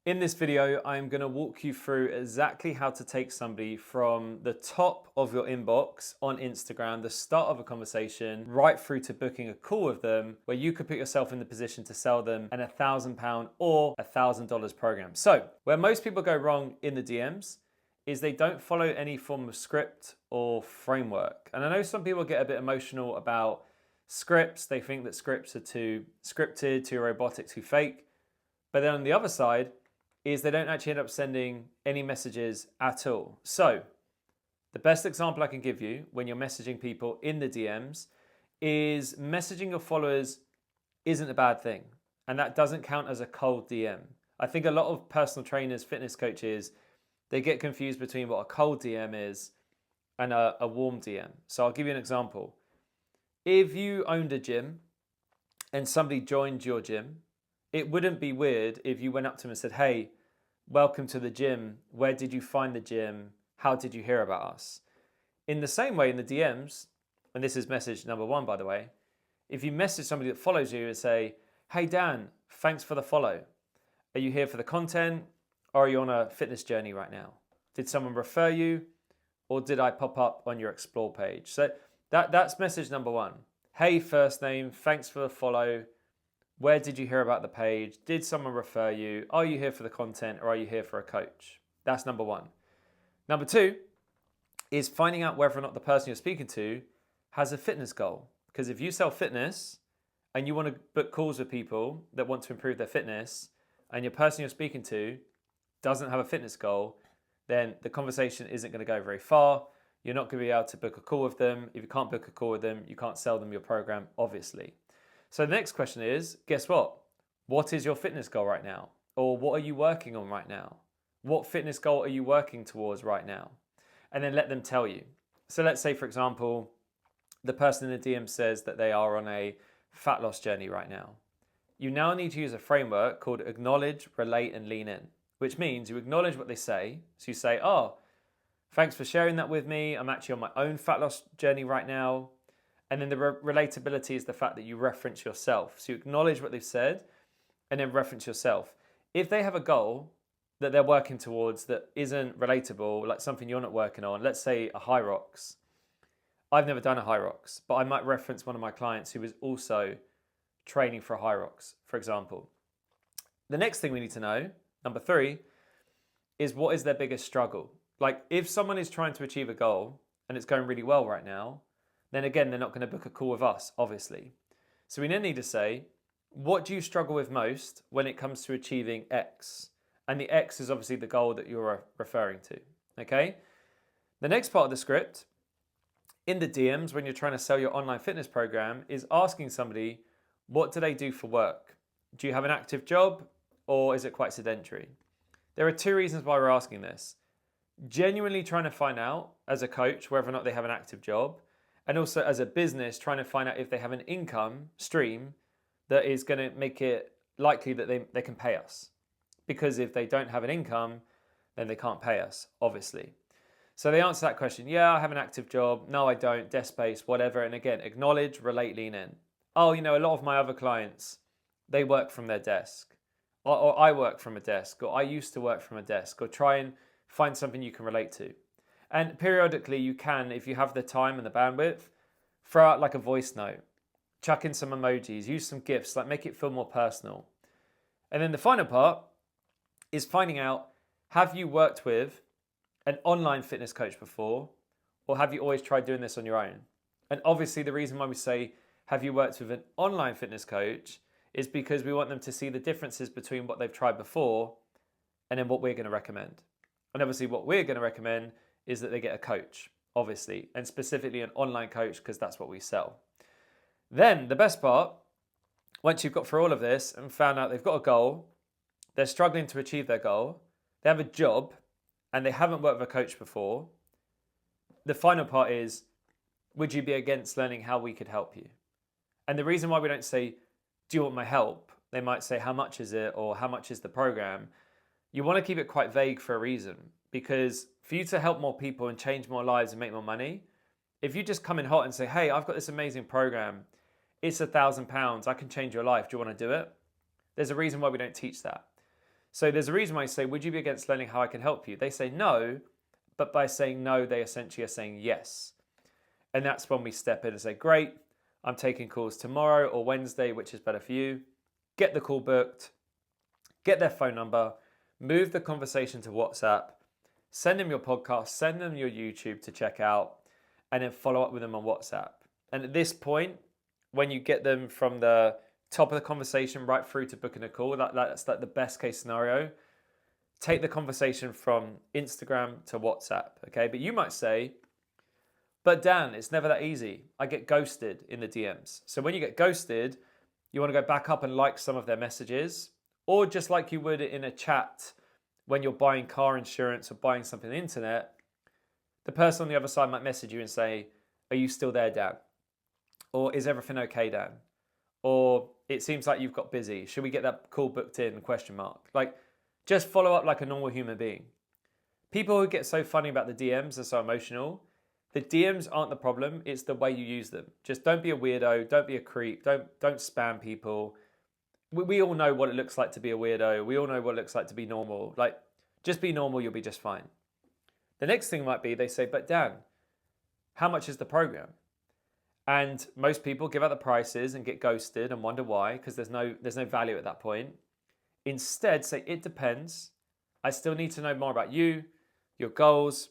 In this video, I'm going to walk you through exactly how to take somebody from the top of your inbox on Instagram, the start of a conversation, right through to booking a call with them, where you could put yourself in the position to sell them an £1,000 or $1,000 program. So, where most people go wrong in the DMs is they don't follow any form of script or framework. And I know some people get a bit emotional about scripts. They think that scripts are too scripted, too robotic, too fake. But then on the other side, is they don't actually end up sending any messages at all. So the best example I can give you when you're messaging people in the DMs is messaging your followers isn't a bad thing. And that doesn't count as a cold DM. I think a lot of personal trainers, fitness coaches, they get confused between what a cold DM is and a warm DM. So I'll give you an example. If you owned a gym and somebody joined your gym, it wouldn't be weird if you went up to them and said, "Hey, welcome to the gym. Where did you find the gym? How did you hear about us?" In the same way, in the DMs, and this is message number one, by the way, if you message somebody that follows you and say, "Hey, Dan, thanks for the follow. Are you here for the content or are you on a fitness journey right now? Did someone refer you or did I pop up on your explore page?" So that's message number one. Hey, first name, thanks for the follow. Where did you hear about the page? Did someone refer you? Are you here for the content or are you here for a coach? That's number one. Number two is finding out whether or not the person you're speaking to has a fitness goal. Because if you sell fitness and you want to book calls with people that want to improve their fitness and your person you're speaking to doesn't have a fitness goal, then the conversation isn't going to go very far. You're not going to be able to book a call with them. If you can't book a call with them, you can't sell them your program, obviously. So the next question is, guess what? What is your fitness goal right now? Or what are you working on right now? What fitness goal are you working towards right now? And then let them tell you. So let's say, for example, the person in the DM says that they are on a fat loss journey right now. You now need to use a framework called acknowledge, relate, and lean in, which means you acknowledge what they say. So you say, "Oh, thanks for sharing that with me. I'm actually on my own fat loss journey right now." And then the relatability is the fact that you reference yourself. So you acknowledge what they've said and then reference yourself. If they have a goal that they're working towards that isn't relatable, like something you're not working on, let's say a high rocks. I've never done a high rocks, but I might reference one of my clients who is also training for a high rocks, for example. The next thing we need to know, number three, is what is their biggest struggle? Like if someone is trying to achieve a goal and it's going really well right now, then again, they're not going to book a call with us, obviously. So we then need to say, what do you struggle with most when it comes to achieving X? And the X is obviously the goal that you're referring to, okay? The next part of the script, in the DMs, when you're trying to sell your online fitness program, is asking somebody, what do they do for work? Do you have an active job or is it quite sedentary? There are two reasons why we're asking this. Genuinely trying to find out, as a coach, whether or not they have an active job, and also as a business, trying to find out if they have an income stream that is going to make it likely that they can pay us. Because if they don't have an income, then they can't pay us, obviously. So they answer that question, yeah, I have an active job. No, I don't, desk space, whatever. And again, acknowledge, relate, lean in. Oh, a lot of my other clients, they work from their desk. Or I work from a desk, or I used to work from a desk, or try and find something you can relate to. And periodically you can, if you have the time and the bandwidth, throw out like a voice note, chuck in some emojis, use some GIFs, like make it feel more personal. And then the final part is finding out, have you worked with an online fitness coach before, or have you always tried doing this on your own? And obviously the reason why we say, have you worked with an online fitness coach, is because we want them to see the differences between what they've tried before and then what we're going to recommend. And obviously what we're going to recommend is that they get a coach, obviously, and specifically an online coach because that's what we sell. Then the best part, once you've got through all of this and found out they've got a goal, they're struggling to achieve their goal, they have a job and they haven't worked with a coach before, the final part is, would you be against learning how we could help you? And the reason why we don't say, do you want my help? They might say, how much is it? Or how much is the program? You want to keep it quite vague for a reason, because for you to help more people and change more lives and make more money, if you just come in hot and say, hey, I've got this amazing program, it's £1,000, I can change your life, do you want to do it? There's a reason why we don't teach that. So there's a reason why I say, would you be against learning how I can help you? They say no, but by saying no, they essentially are saying yes. And that's when we step in and say, great, I'm taking calls tomorrow or Wednesday, which is better for you. Get the call booked, get their phone number, move the conversation to WhatsApp, send them your podcast, send them your YouTube to check out, and then follow up with them on WhatsApp. And at this point, when you get them from the top of the conversation right through to booking a call, that's like the best case scenario. Take the conversation from Instagram to WhatsApp, okay? But you might say, but Dan, it's never that easy. I get ghosted in the DMs. So when you get ghosted, you want to go back up and like some of their messages, or just like you would in a chat when you're buying car insurance or buying something on the internet, the person on the other side might message you and say, are you still there, Dan? Or is everything okay, Dan? Or it seems like you've got busy. Should we get that call booked in? ? Like, just follow up like a normal human being. People who get so funny about the DMs are so emotional. The DMs aren't the problem, it's the way you use them. Just don't be a weirdo, don't be a creep, don't spam people. We all know what it looks like to be a weirdo. We all know what it looks like to be normal. Like, just be normal, you'll be just fine. The next thing might be they say, but Dan, how much is the program? And most people give out the prices and get ghosted and wonder why, because there's no value at that point. Instead, say, it depends. I still need to know more about you, your goals,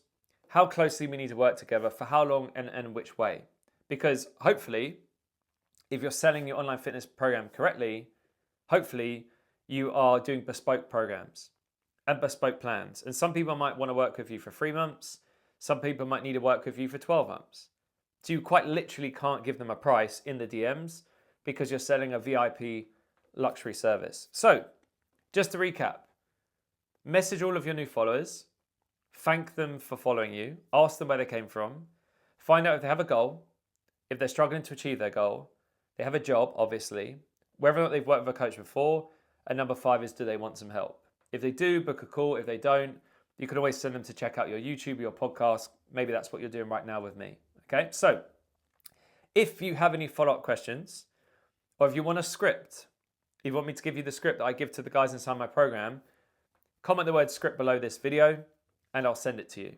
how closely we need to work together, for how long and which way. Because hopefully, if you're selling your online fitness program correctly, hopefully you are doing bespoke programs and bespoke plans. And some people might want to work with you for 3 months. Some people might need to work with you for 12 months. So you quite literally can't give them a price in the DMs because you're selling a VIP luxury service. So just to recap, message all of your new followers, thank them for following you, ask them where they came from, find out if they have a goal, if they're struggling to achieve their goal, they have a job, obviously, whether or not they've worked with a coach before, and number 5 is, do they want some help? If they do, book a call. If they don't, you can always send them to check out your YouTube, your podcast. Maybe that's what you're doing right now with me. Okay, so if you have any follow-up questions, or if you want a script, if you want me to give you the script that I give to the guys inside my program, comment the word script below this video and I'll send it to you.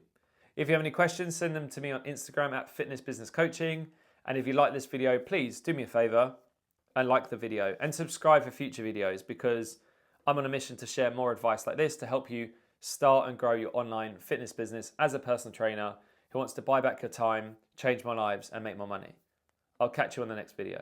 If you have any questions, send them to me on Instagram at Fitness Business Coaching. And if you like this video, please do me a favor and like the video and subscribe for future videos, because I'm on a mission to share more advice like this to help you start and grow your online fitness business as a personal trainer who wants to buy back your time, change more lives, and make more money. I'll catch you on the next video.